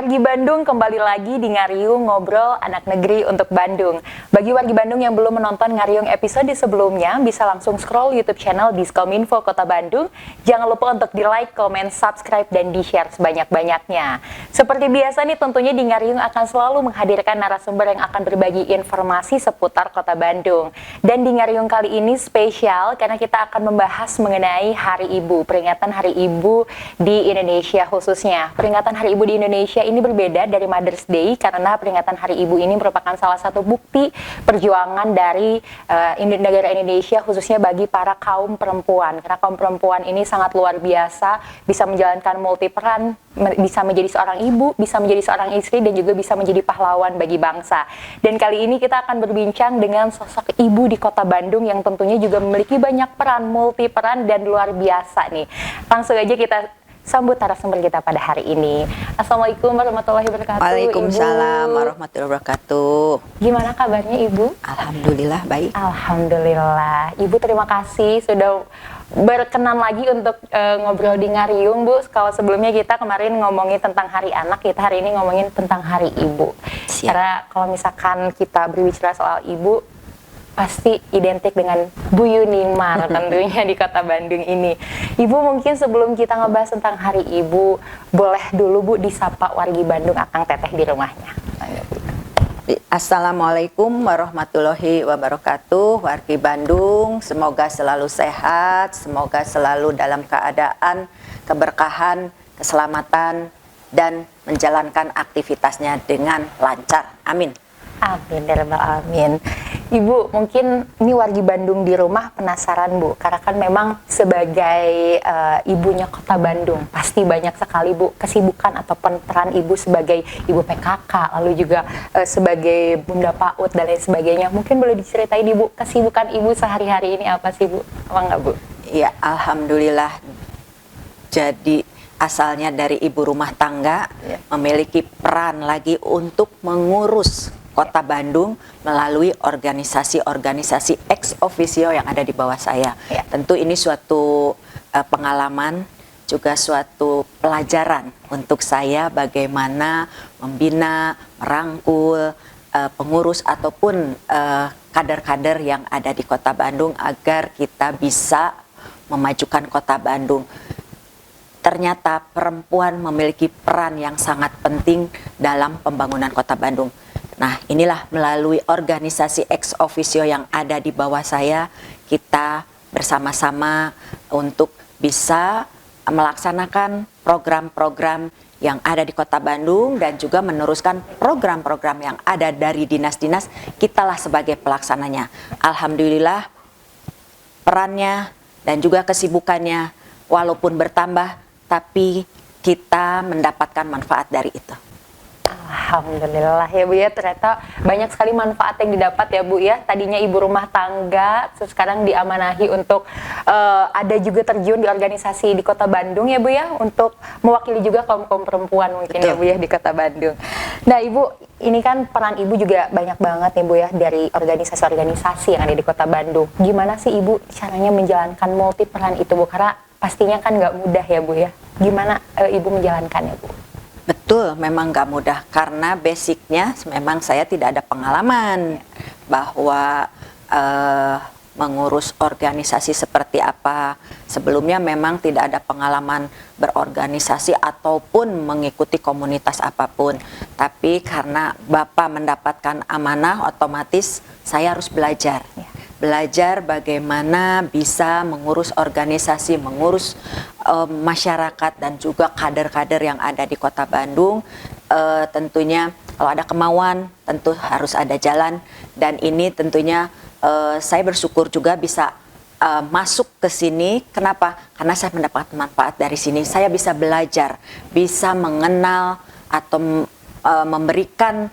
Wargi Bandung kembali lagi di Ngariung Ngobrol Anak Negeri untuk Bandung. Bagi wargi Bandung yang belum menonton Ngariung episode sebelumnya, bisa langsung scroll YouTube channel Diskominfo Kota Bandung. Jangan lupa untuk di-like, komen, subscribe, dan di-share sebanyak-banyaknya. Seperti biasa nih, tentunya di Ngariung akan selalu menghadirkan narasumber yang akan berbagi informasi seputar Kota Bandung. Dan di Ngariung kali ini spesial karena kita akan membahas mengenai Hari Ibu, peringatan Hari Ibu di Indonesia khususnya. Peringatan Hari Ibu di Indonesia ini berbeda dari Mother's Day karena peringatan Hari Ibu ini merupakan salah satu bukti perjuangan dari negara Indonesia khususnya bagi para kaum perempuan. Karena kaum perempuan ini sangat luar biasa, bisa menjalankan multi peran, bisa menjadi seorang ibu, bisa menjadi seorang istri, dan juga bisa menjadi pahlawan bagi bangsa. Dan kali ini kita akan berbincang dengan sosok ibu di Kota Bandung yang tentunya juga memiliki banyak peran, multi peran, dan luar biasa nih. Langsung aja kita sambut narasumber kita pada hari ini. Assalamualaikum warahmatullahi wabarakatuh. Waalaikumsalam warahmatullahi wabarakatuh. Gimana kabarnya Ibu? Alhamdulillah baik. Alhamdulillah. Ibu terima kasih sudah berkenan lagi untuk ngobrol di Ngariung, Bu. Kalau sebelumnya kita kemarin ngomongin tentang Hari Anak, kita hari ini ngomongin tentang Hari Ibu. Siap. Karena kalau misalkan kita berbicara soal ibu, pasti identik dengan Bu Yunimar tentunya di Kota Bandung ini. Ibu, mungkin sebelum kita ngebahas tentang Hari Ibu, boleh dulu Bu disapa wargi Bandung Akang Teteh di rumahnya. Assalamualaikum warahmatullahi wabarakatuh. Wargi Bandung, semoga selalu sehat, semoga selalu dalam keadaan keberkahan, keselamatan, dan menjalankan aktivitasnya dengan lancar. Amin. Amin, ya rabbal alamin. Ibu, mungkin ini wargi Bandung di rumah penasaran Bu, karena kan memang sebagai ibunya Kota Bandung, pasti banyak sekali Bu kesibukan atau peran Ibu sebagai ibu PKK, lalu juga sebagai Bunda PAUD dan lain sebagainya. Mungkin boleh diceritain Ibu, kesibukan Ibu sehari-hari ini apa sih Bu? Apa enggak Bu? Ya, alhamdulillah. Jadi asalnya dari ibu rumah tangga, memiliki peran lagi untuk mengurus Kota Bandung melalui organisasi-organisasi ex officio yang ada di bawah saya. Tentu ini suatu pengalaman, juga suatu pelajaran untuk saya bagaimana membina, merangkul pengurus ataupun kader-kader yang ada di Kota Bandung agar kita bisa memajukan Kota Bandung. Ternyata perempuan memiliki peran yang sangat penting dalam pembangunan Kota Bandung. Nah, inilah melalui organisasi ex officio yang ada di bawah saya, kita bersama-sama untuk bisa melaksanakan program-program yang ada di Kota Bandung dan juga meneruskan program-program yang ada dari dinas-dinas, kitalah sebagai pelaksananya. Alhamdulillah, perannya dan juga kesibukannya walaupun bertambah, tapi kita mendapatkan manfaat dari itu. Alhamdulillah ya Bu ya, ternyata banyak sekali manfaat yang didapat ya Bu ya. Tadinya ibu rumah tangga, sekarang diamanahi untuk ada juga terjun di organisasi di Kota Bandung ya Bu ya, untuk mewakili juga kaum-kaum perempuan mungkin. Betul. Ya Bu ya di Kota Bandung. Nah Ibu, ini kan peran Ibu juga banyak banget ya Bu ya dari organisasi-organisasi yang ada di Kota Bandung. Gimana sih Ibu caranya menjalankan multi peran itu Bu? Karena pastinya kan nggak mudah ya Bu ya. Gimana Ibu menjalankannya Bu? Betul, memang gak mudah karena basicnya memang saya tidak ada pengalaman bahwa mengurus organisasi seperti apa. Sebelumnya memang tidak ada pengalaman berorganisasi ataupun mengikuti komunitas apapun. Tapi karena Bapak mendapatkan amanah, otomatis saya harus belajar. Belajar bagaimana bisa mengurus organisasi, mengurus masyarakat dan juga kader-kader yang ada di Kota Bandung. Tentunya kalau ada kemauan tentu harus ada jalan, dan ini tentunya saya bersyukur juga bisa masuk ke sini. Kenapa? Karena saya mendapat manfaat dari sini. Saya bisa belajar, bisa mengenal atau memberikan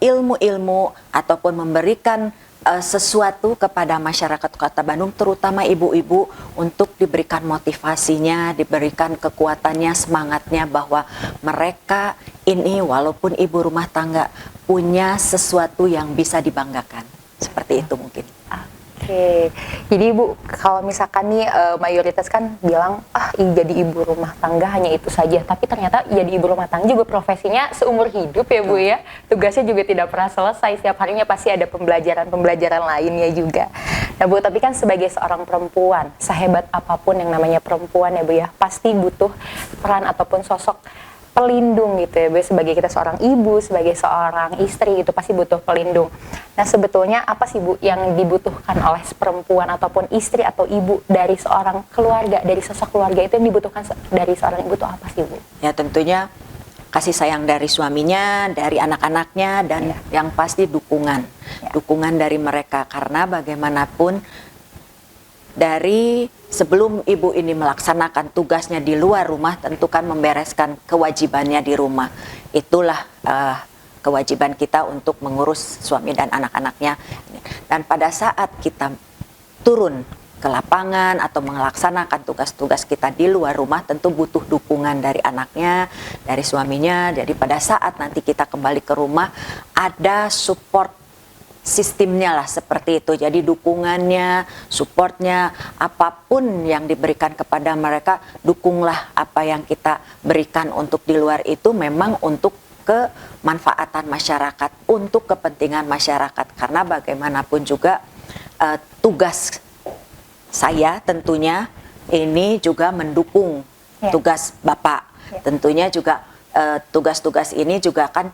ilmu-ilmu ataupun memberikan sesuatu kepada masyarakat Kota Bandung, terutama ibu-ibu, untuk diberikan motivasinya, diberikan kekuatannya, semangatnya bahwa mereka ini walaupun ibu rumah tangga punya sesuatu yang bisa dibanggakan. Seperti itu mungkin. Oke, jadi Ibu kalau misalkan nih mayoritas kan bilang jadi ibu rumah tangga hanya itu saja, tapi ternyata jadi ibu rumah tangga juga profesinya seumur hidup ya Bu ya, tugasnya juga tidak pernah selesai, setiap harinya pasti ada pembelajaran lainnya juga. Nah Bu, tapi kan sebagai seorang perempuan, sehebat apapun yang namanya perempuan ya Bu ya, pasti butuh peran ataupun sosok pelindung gitu ya Bu, sebagai kita seorang ibu, sebagai seorang istri itu pasti butuh pelindung. Nah sebetulnya apa sih Bu yang dibutuhkan oleh perempuan ataupun istri atau ibu dari seorang keluarga, dari sosok keluarga itu yang dibutuhkan dari seorang ibu itu apa sih Bu? Ya tentunya kasih sayang dari suaminya, dari anak-anaknya, dan yang pasti dukungan. Dukungan dari mereka, karena bagaimanapun dari sebelum ibu ini melaksanakan tugasnya di luar rumah, tentu kan membereskan kewajibannya di rumah. Itulah kewajiban kita untuk mengurus suami dan anak-anaknya. Dan pada saat kita turun ke lapangan atau melaksanakan tugas-tugas kita di luar rumah, tentu butuh dukungan dari anaknya, dari suaminya. Jadi pada saat nanti kita kembali ke rumah, ada support sistemnya lah seperti itu. Jadi dukungannya, supportnya, apapun yang diberikan kepada mereka, dukunglah apa yang kita berikan untuk di luar itu memang untuk kemanfaatan masyarakat, untuk kepentingan masyarakat. Karena bagaimanapun juga tugas saya tentunya ini juga mendukung tugas Bapak. Tentunya juga tugas-tugas ini juga kan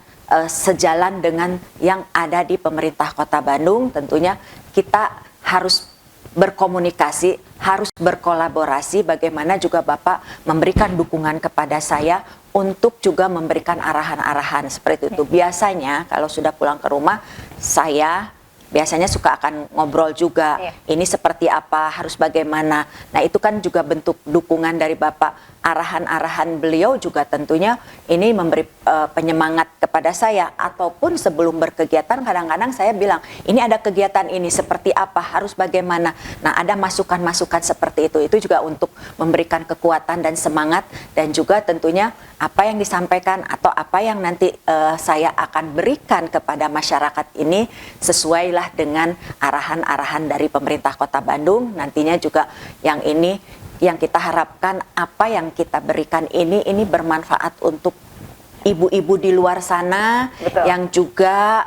sejalan dengan yang ada di pemerintah Kota Bandung. Tentunya kita harus berkomunikasi, harus berkolaborasi, bagaimana juga Bapak memberikan dukungan kepada saya untuk juga memberikan arahan-arahan seperti itu. Biasanya kalau sudah pulang ke rumah, saya biasanya suka akan ngobrol juga, ini seperti apa, harus bagaimana. Nah itu kan juga bentuk dukungan dari Bapak. Arahan-arahan beliau juga tentunya ini memberi penyemangat kepada saya. Ataupun sebelum berkegiatan kadang-kadang saya bilang, ini ada kegiatan ini seperti apa, harus bagaimana. Nah ada masukan-masukan seperti itu juga untuk memberikan kekuatan dan semangat. Dan juga tentunya apa yang disampaikan atau apa yang nanti saya akan berikan kepada masyarakat ini sesuailah dengan arahan-arahan dari pemerintah Kota Bandung. Nantinya juga yang ini yang kita harapkan, apa yang kita berikan ini bermanfaat untuk ibu-ibu di luar sana. Betul. Yang juga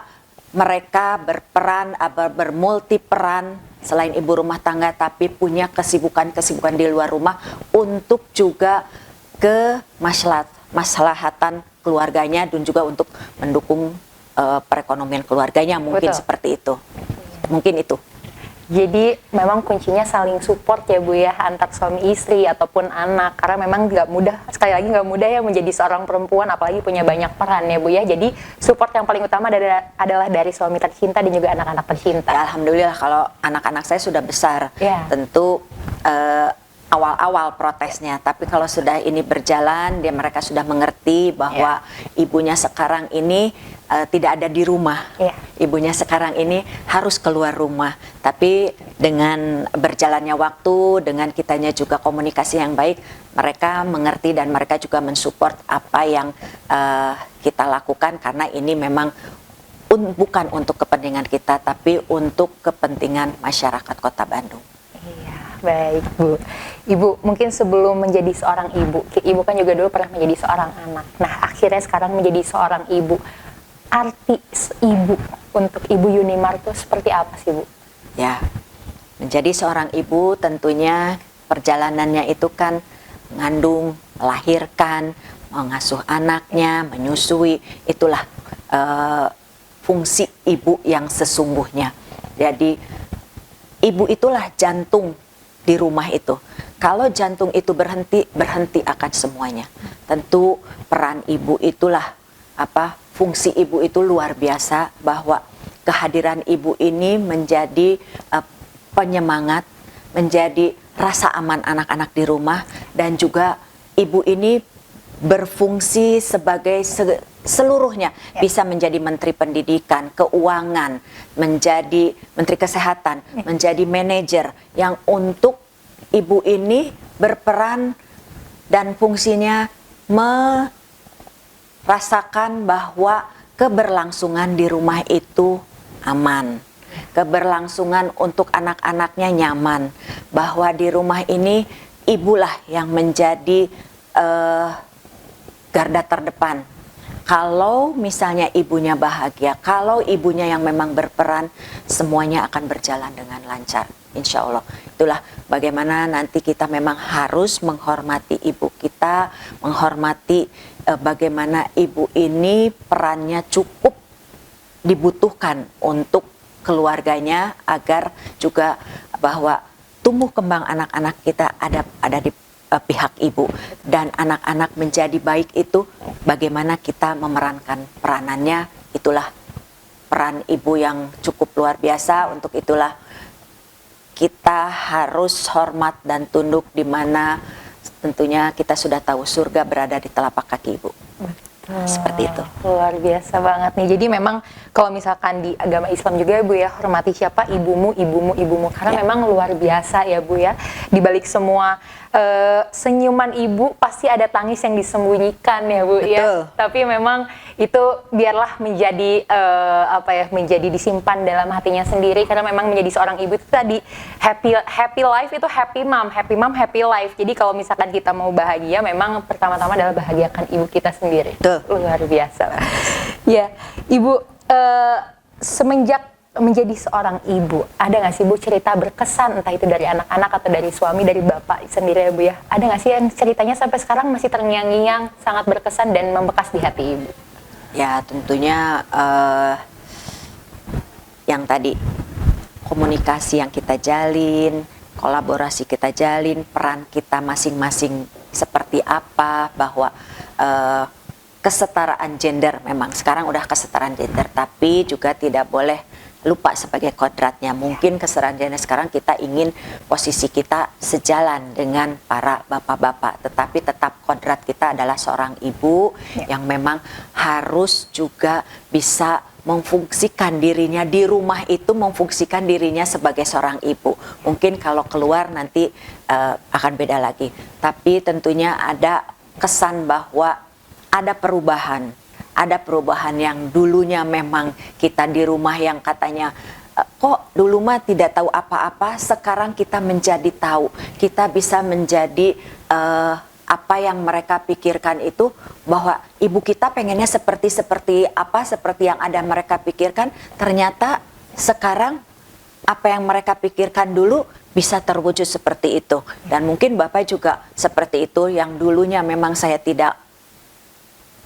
mereka berperan, bermulti peran selain ibu rumah tangga, tapi punya kesibukan-kesibukan di luar rumah untuk juga maslahatan keluarganya dan juga untuk mendukung perekonomian keluarganya, mungkin. Betul. Seperti itu. Mungkin itu. Jadi memang kuncinya saling support ya Bu ya, antar suami istri ataupun anak, karena memang nggak mudah, sekali lagi nggak mudah ya menjadi seorang perempuan, apalagi punya banyak peran ya Bu ya. Jadi support yang paling utama adalah dari suami tercinta dan juga anak-anak tercinta. Ya, alhamdulillah kalau anak-anak saya sudah besar, tentu awal-awal protesnya, tapi kalau sudah ini berjalan, mereka sudah mengerti bahwa ibunya sekarang ini tidak ada di rumah. Ibunya sekarang ini harus keluar rumah. Tapi dengan berjalannya waktu, dengan kitanya juga komunikasi yang baik, mereka mengerti dan mereka juga mensupport apa yang kita lakukan, karena ini memang bukan untuk kepentingan kita, tapi untuk kepentingan masyarakat Kota Bandung. Baik Bu, Ibu mungkin sebelum menjadi seorang ibu kan juga dulu pernah menjadi seorang anak. Nah akhirnya sekarang menjadi seorang ibu. Arti ibu untuk Ibu Yunimar itu seperti apa sih Bu? Ya, menjadi seorang ibu tentunya perjalanannya itu kan mengandung, melahirkan, mengasuh anaknya, menyusui. Itulah fungsi ibu yang sesungguhnya. Jadi ibu itulah jantung di rumah itu. Kalau jantung itu berhenti akan semuanya. Tentu peran ibu itulah fungsi ibu itu luar biasa, bahwa kehadiran ibu ini menjadi penyemangat, menjadi rasa aman anak-anak di rumah, dan juga ibu ini berfungsi sebagai seluruhnya, bisa menjadi Menteri Pendidikan, Keuangan, menjadi Menteri Kesehatan, menjadi manajer yang untuk ibu ini berperan dan fungsinya merasakan bahwa keberlangsungan di rumah itu aman. keberlangsungan untuk anak-anaknya nyaman, bahwa di rumah ini ibulah yang menjadi garda terdepan. Kalau misalnya ibunya bahagia, kalau ibunya yang memang berperan, semuanya akan berjalan dengan lancar, insya Allah. Itulah bagaimana nanti kita memang harus menghormati ibu kita, menghormati bagaimana ibu ini perannya cukup dibutuhkan untuk keluarganya, agar juga bahwa tumbuh kembang anak-anak kita ada di pihak ibu, dan anak-anak menjadi baik itu bagaimana kita memerankan peranannya. Itulah peran ibu yang cukup luar biasa. Untuk itulah kita harus hormat dan tunduk, di mana tentunya kita sudah tahu surga berada di telapak kaki ibu. Seperti itu. Luar biasa banget nih. Jadi memang kalau misalkan di agama Islam juga ya Bu ya, hormati siapa? Ibumu, ibumu, ibumu. Karena memang luar biasa ya Bu ya. Di balik semua senyuman ibu pasti ada tangis yang disembunyikan ya Bu. Betul. Ya. Tapi memang itu biarlah menjadi menjadi disimpan dalam hatinya sendiri, karena memang menjadi seorang ibu itu tadi happy life itu happy mom, happy life. Jadi kalau misalkan kita mau bahagia, memang pertama-tama adalah bahagiakan ibu kita sendiri. Betul. Luar biasa. Ya, Ibu, semenjak menjadi seorang ibu, ada nggak sih Bu cerita berkesan, entah itu dari anak-anak atau dari suami, dari Bapak sendiri ya Bu ya? Ada nggak sih yang ceritanya sampai sekarang masih terngiang-ngiang, sangat berkesan dan membekas di hati Ibu? Ya tentunya yang tadi, komunikasi yang kita jalin, kolaborasi kita jalin, peran kita masing-masing seperti apa, bahwa kesetaraan gender, memang sekarang udah kesetaraan gender, tapi juga tidak boleh lupa sebagai kodratnya. Mungkin kesetaraan gender sekarang kita ingin posisi kita sejalan dengan para bapak-bapak, tetapi tetap kodrat kita adalah seorang ibu yang memang harus juga bisa memfungsikan dirinya di rumah itu, memfungsikan dirinya sebagai seorang ibu. Mungkin kalau keluar nanti akan beda lagi, tapi tentunya ada kesan bahwa ada perubahan yang dulunya memang kita di rumah yang katanya kok dulu mah tidak tahu apa-apa, sekarang kita menjadi tahu, kita bisa menjadi apa yang mereka pikirkan itu, bahwa ibu kita pengennya seperti apa, seperti yang ada mereka pikirkan, ternyata sekarang apa yang mereka pikirkan dulu bisa terwujud seperti itu. Dan mungkin Bapak juga seperti itu, yang dulunya memang saya tidak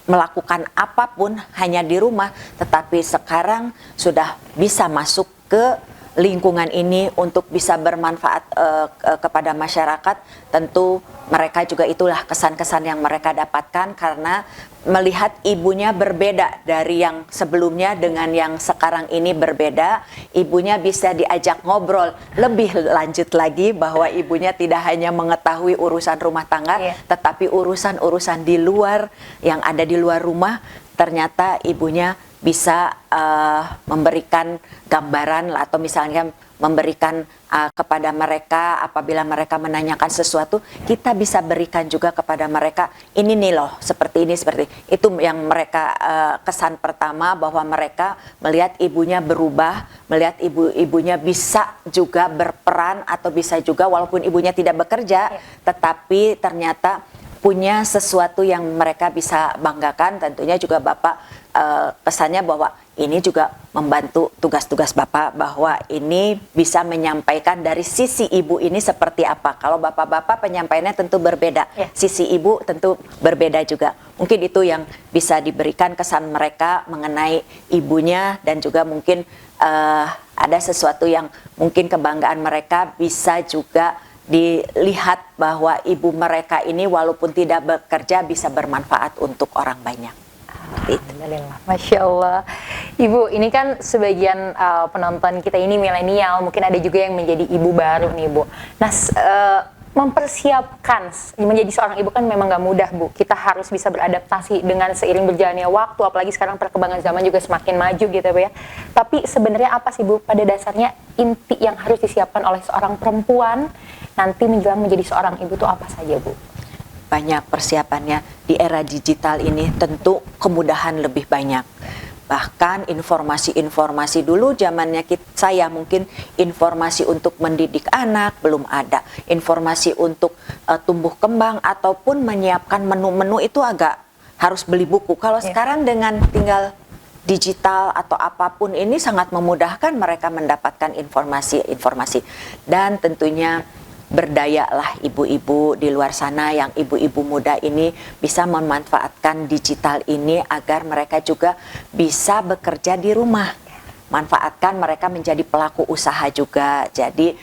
melakukan apapun hanya di rumah, tetapi sekarang sudah bisa masuk ke lingkungan ini untuk bisa bermanfaat kepada masyarakat. Tentu mereka juga itulah kesan-kesan yang mereka dapatkan, karena melihat ibunya berbeda dari yang sebelumnya dengan yang sekarang ini berbeda. Ibunya bisa diajak ngobrol lebih lanjut lagi, bahwa ibunya tidak hanya mengetahui urusan rumah tangga, tetapi urusan-urusan di luar, yang ada di luar rumah, ternyata ibunya bisa memberikan gambaran, atau misalnya memberikan kepada mereka apabila mereka menanyakan sesuatu, kita bisa berikan juga kepada mereka, ini nih loh, seperti ini, seperti itu. Yang mereka kesan pertama, bahwa mereka melihat ibunya berubah, melihat ibunya bisa juga berperan, atau bisa juga walaupun ibunya tidak bekerja, tetapi ternyata punya sesuatu yang mereka bisa banggakan. Tentunya juga Bapak pesannya bahwa ini juga membantu tugas-tugas Bapak, bahwa ini bisa menyampaikan dari sisi ibu ini seperti apa. Kalau Bapak-Bapak penyampaiannya tentu berbeda, sisi ibu tentu berbeda juga. Mungkin itu yang bisa diberikan kesan mereka mengenai ibunya, dan juga mungkin ada sesuatu yang mungkin kebanggaan mereka bisa juga dilihat, bahwa ibu mereka ini walaupun tidak bekerja bisa bermanfaat untuk orang banyak. Alhamdulillah, Masya Allah. Ibu, ini kan sebagian penonton kita ini milenial, mungkin ada juga yang menjadi ibu baru nih Bu. Nah, mempersiapkan menjadi seorang ibu kan memang gak mudah Bu. Kita harus bisa beradaptasi dengan seiring berjalannya waktu, apalagi sekarang perkembangan zaman juga semakin maju gitu Bu ya. Tapi sebenarnya apa sih Bu pada dasarnya inti yang harus disiapkan oleh seorang perempuan nanti menjelang menjadi seorang ibu itu apa saja Bu? Banyak persiapannya. Di era digital ini tentu kemudahan lebih banyak. Bahkan informasi-informasi dulu zamannya saya mungkin informasi untuk mendidik anak belum ada. Informasi untuk tumbuh kembang ataupun menyiapkan menu-menu itu agak harus beli buku. Kalau sekarang dengan tinggal digital atau apapun ini sangat memudahkan mereka mendapatkan informasi-informasi. Dan tentunya berdayalah ibu-ibu di luar sana, yang ibu-ibu muda ini bisa memanfaatkan digital ini agar mereka juga bisa bekerja di rumah. Manfaatkan mereka menjadi pelaku usaha juga. Jadi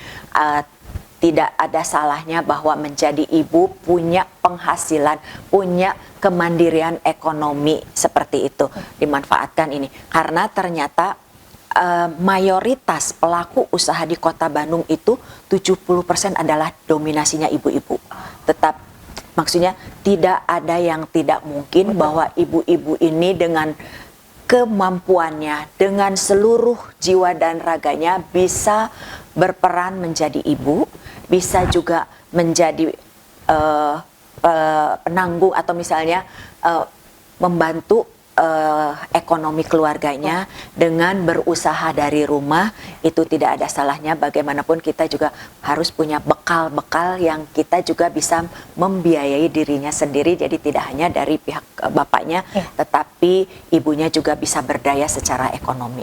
tidak ada salahnya bahwa menjadi ibu punya penghasilan, punya kemandirian ekonomi seperti itu, dimanfaatkan ini. Karena ternyata mayoritas pelaku usaha di Kota Bandung itu 70% adalah dominasinya ibu-ibu. Tetap maksudnya tidak ada yang tidak mungkin bahwa ibu-ibu ini dengan kemampuannya, dengan seluruh jiwa dan raganya bisa berperan menjadi ibu, bisa juga menjadi penanggung atau misalnya membantu ekonomi keluarganya dengan berusaha dari rumah. Itu tidak ada salahnya. Bagaimanapun kita juga harus punya bekal-bekal yang kita juga bisa membiayai dirinya sendiri. Jadi tidak hanya dari pihak bapaknya, tetapi ibunya juga bisa berdaya secara ekonomi.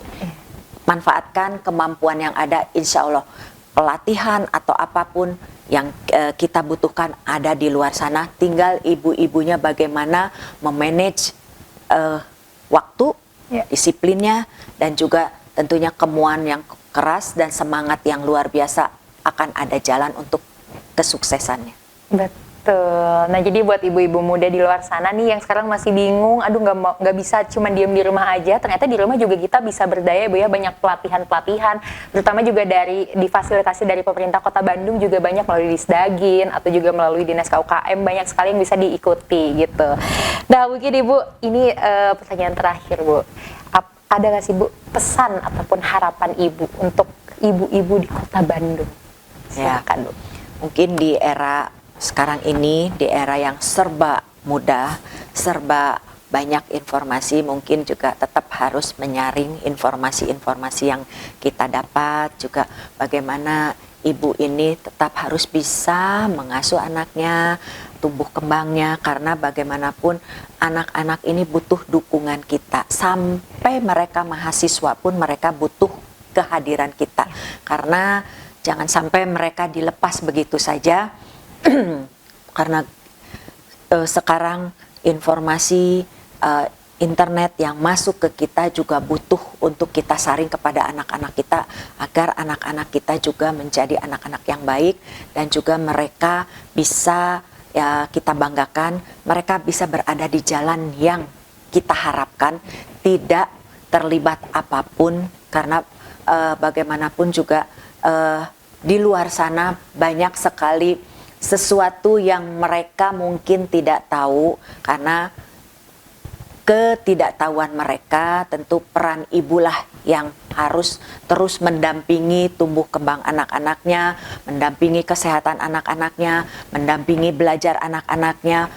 Manfaatkan kemampuan yang ada, insya Allah pelatihan atau apapun yang kita butuhkan ada di luar sana. Tinggal ibu-ibunya bagaimana memanage waktu, disiplinnya, dan juga tentunya kemauan yang keras dan semangat yang luar biasa, akan ada jalan untuk kesuksesannya. Betul. Nah, jadi buat ibu-ibu muda di luar sana nih yang sekarang masih bingung, aduh nggak bisa cuma diem di rumah aja. Ternyata di rumah juga kita bisa berdaya, Bu ya, banyak pelatihan-pelatihan, terutama juga difasilitasi dari pemerintah Kota Bandung juga banyak melalui Disdagin atau juga melalui Dinas KUKM, banyak sekali yang bisa diikuti gitu. Nah, mungkin Ibu, ini pertanyaan terakhir, Bu. Ada nggak sih, Bu, pesan ataupun harapan Ibu untuk ibu-ibu di Kota Bandung? Silakan, Bu. Mungkin di era sekarang ini, di era yang serba mudah, serba banyak informasi, mungkin juga tetap harus menyaring informasi-informasi yang kita dapat. Juga bagaimana ibu ini tetap harus bisa mengasuh anaknya, tumbuh kembangnya, karena bagaimanapun anak-anak ini butuh dukungan kita. Sampai mereka mahasiswa pun mereka butuh kehadiran kita. Karena jangan sampai mereka dilepas begitu saja. Karena sekarang informasi internet yang masuk ke kita juga butuh untuk kita saring kepada anak-anak kita, agar anak-anak kita juga menjadi anak-anak yang baik, dan juga mereka bisa kita banggakan, mereka bisa berada di jalan yang kita harapkan, tidak terlibat apapun. Karena bagaimanapun juga di luar sana banyak sekali sesuatu yang mereka mungkin tidak tahu. Karena ketidaktahuan mereka, tentu peran ibulah yang harus terus mendampingi tumbuh kembang anak-anaknya, mendampingi kesehatan anak-anaknya, mendampingi belajar anak-anaknya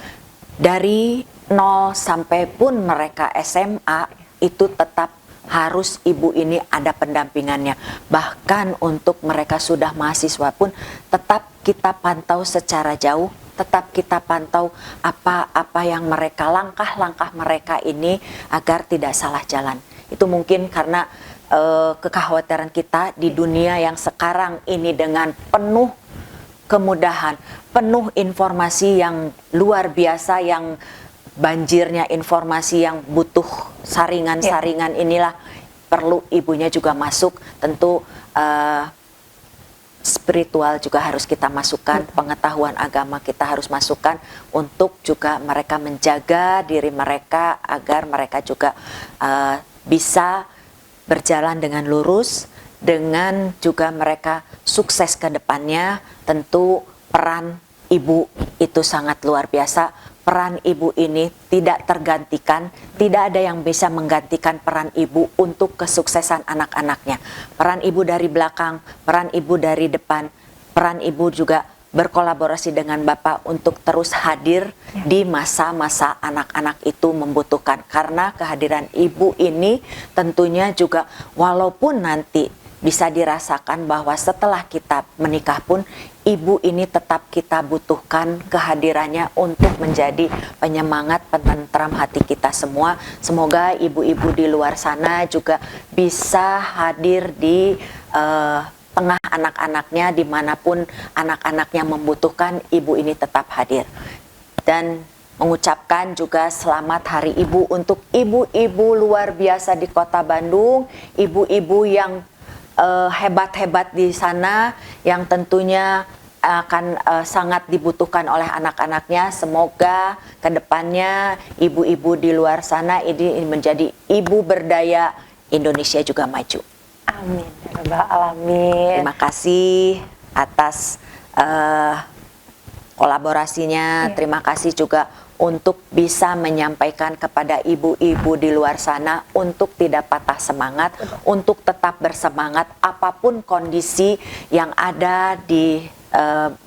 dari 0 sampai pun mereka SMA. Itu tetap harus ibu ini ada pendampingannya. Bahkan untuk mereka sudah mahasiswa pun tetap kita pantau secara jauh, tetap kita pantau apa yang mereka, langkah-langkah mereka ini agar tidak salah jalan. Itu mungkin karena kekhawatiran kita di dunia yang sekarang ini dengan penuh kemudahan, penuh informasi yang luar biasa, yang banjirnya informasi yang butuh saringan-saringan inilah perlu ibunya juga masuk. Tentu spiritual juga harus kita masukkan, pengetahuan agama kita harus masukkan untuk juga mereka menjaga diri mereka agar mereka juga bisa berjalan dengan lurus, dengan juga mereka sukses ke depannya. Tentu peran ibu itu sangat luar biasa. Peran ibu ini tidak tergantikan, tidak ada yang bisa menggantikan peran ibu untuk kesuksesan anak-anaknya. Peran ibu dari belakang, peran ibu dari depan, peran ibu juga berkolaborasi dengan Bapak untuk terus hadir di masa-masa anak-anak itu membutuhkan. Karena kehadiran Ibu ini tentunya juga walaupun nanti bisa dirasakan bahwa setelah kita menikah pun Ibu ini tetap kita butuhkan kehadirannya untuk menjadi penyemangat, penentram hati kita semua. Semoga ibu-ibu di luar sana juga bisa hadir di tengah anak-anaknya, dimanapun anak-anaknya membutuhkan, Ibu ini tetap hadir. Dan mengucapkan juga selamat Hari Ibu untuk ibu-ibu luar biasa di Kota Bandung, ibu-ibu yang hebat-hebat di sana yang tentunya akan sangat dibutuhkan oleh anak-anaknya. Semoga kedepannya ibu-ibu di luar sana ini menjadi ibu berdaya, Indonesia juga maju. Amin ya rabbal alamin. Terima kasih atas kolaborasinya. Terima kasih juga untuk bisa menyampaikan kepada ibu-ibu di luar sana untuk tidak patah semangat, untuk tetap bersemangat apapun kondisi yang ada di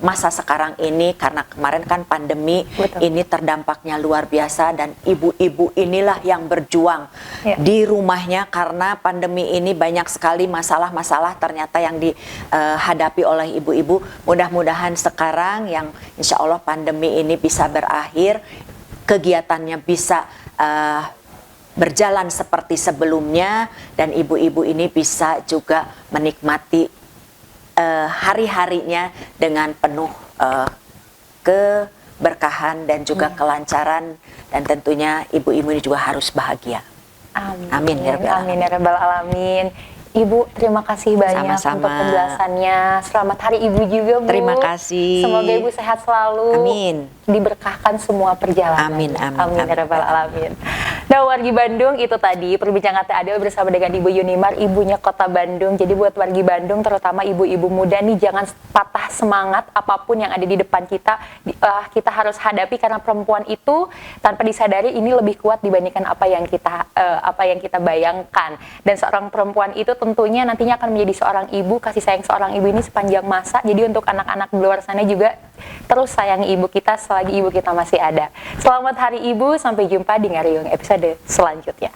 masa sekarang ini, karena kemarin kan pandemi. Ini terdampaknya luar biasa dan ibu-ibu inilah yang berjuang di rumahnya karena pandemi ini banyak sekali masalah-masalah ternyata yang dihadapi oleh ibu-ibu. Mudah-mudahan sekarang yang insya Allah pandemi ini bisa berakhir, kegiatannya bisa berjalan seperti sebelumnya dan ibu-ibu ini bisa juga menikmati hari-harinya dengan penuh keberkahan dan juga kelancaran, dan tentunya ibu-ibu ini juga harus bahagia. Amin. Amin ya rabbal alamin. Amin ya rabbal alamin. Ibu, terima kasih banyak Sama-sama. untuk penjelasannya. Selamat Hari Ibu juga, Bu. Terima kasih. Semoga Ibu sehat selalu. Amin. Diberkahkan semua perjalanan. Amin, amin, Amin ya amin. rabbal alamin. Nah, wargi Bandung, itu tadi perbincangan Teh Adel bersama dengan Ibu Yunimar, ibunya Kota Bandung. Jadi buat wargi Bandung, terutama ibu-ibu muda nih, jangan patah semangat apapun yang ada di depan kita. Kita harus hadapi karena perempuan itu tanpa disadari ini lebih kuat dibandingkan apa yang kita bayangkan. Dan seorang perempuan itu tentunya nantinya akan menjadi seorang ibu, kasih sayang seorang ibu ini sepanjang masa. Jadi untuk anak-anak di luar sana juga terus sayangi ibu kita selagi ibu kita masih ada. Selamat Hari Ibu, sampai jumpa di Ngariung episode selanjutnya.